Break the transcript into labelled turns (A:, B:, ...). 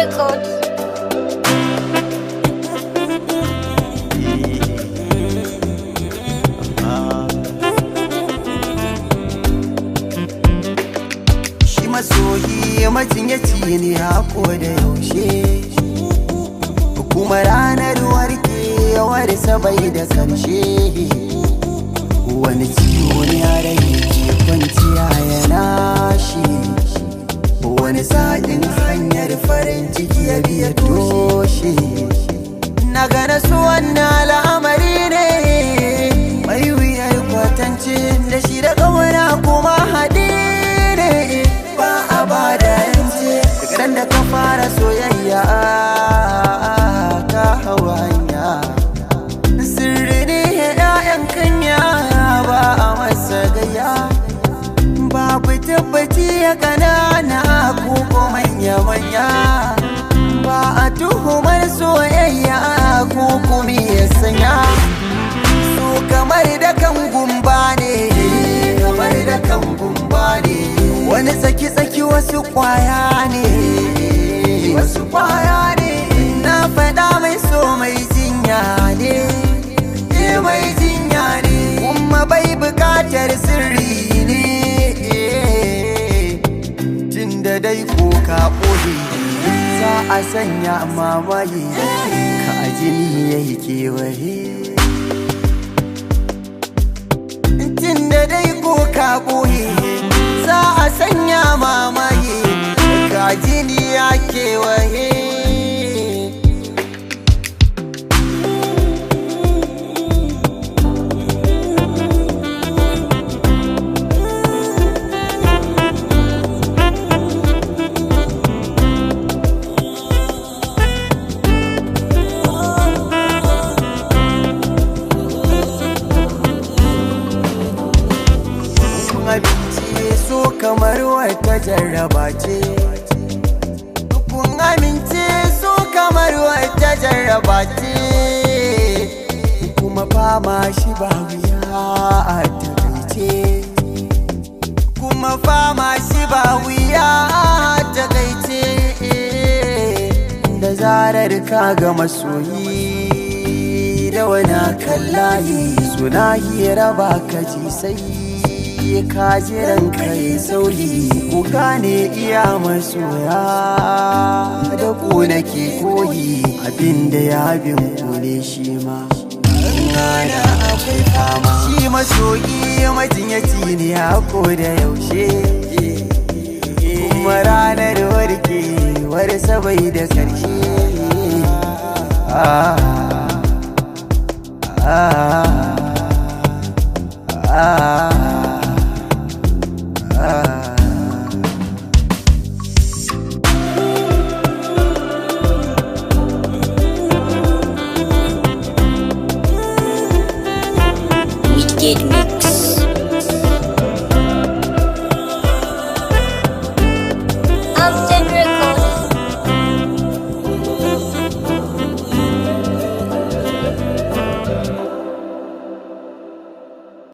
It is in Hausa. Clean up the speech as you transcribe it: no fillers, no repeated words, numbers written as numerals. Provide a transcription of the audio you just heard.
A: Records.
B: Shi masoyi majinyaci ne a koda yaushe, kuma ranar warkewarsa bai da karshe. Wani ciwo ne a rai ke kwanciya yana shi, wani sa'in hanyar farin ciki ya biya toshe. Na gane su wannan al'amari ne mai wuyar kwatance, da shi da ƙauna kuma haɗi ne ba a ba da yance. Daga nan da ka fara soyayya ka hawa hanya, sirri ne ‘ya'yan kanya ba a masa gaya. Babu tabbaci ya ƙanana ko manya-manya, ba a tuhumar soyayya ko kuma ya sanya. So kamar da kan gumba ne, kamar da kan gumba ne, wani tsaki-tsaki wasu kwaya ne, wasu kwaya ne. Na faɗa mai so mai jinya ne, mai jinya ne, kuma bai buƙatar sirri ne. Tunda dai ko ka ɓoye za a sanya mamaye, ka jini ya yi kewaye. Tunda dai ko ka ɓoye za a sanya mamaye, ka jini ya kewaye. Abinci so kamar wata jarraba ce, kun amince so kamar wata jarraba ce, kuma fama shi ba wuya a takaice, kuma fama shi ba wuya a takaice. Da zarar ka ga masoyi da wani kallaye, suna hira ba ka ji sai ka jiran kai sauri. Ku gane iya masoya da ku nake koyi, abinda ya bin ku ne shi ma ana akwai fama. Shi masoyi majinyaci ne a koda yaushe, kuma ranar warkewarsa bai da karshe.